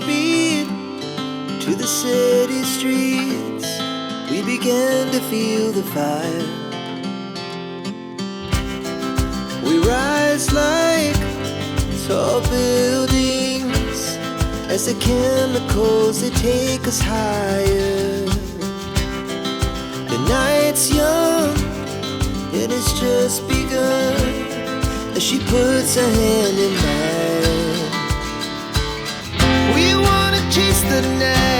speed to the city streets. We began to feel the fire. We rise like tall buildings as the chemicals, they take us higher. The night's young, it has just begun, as she puts her hand in mine. We wanna chase the night,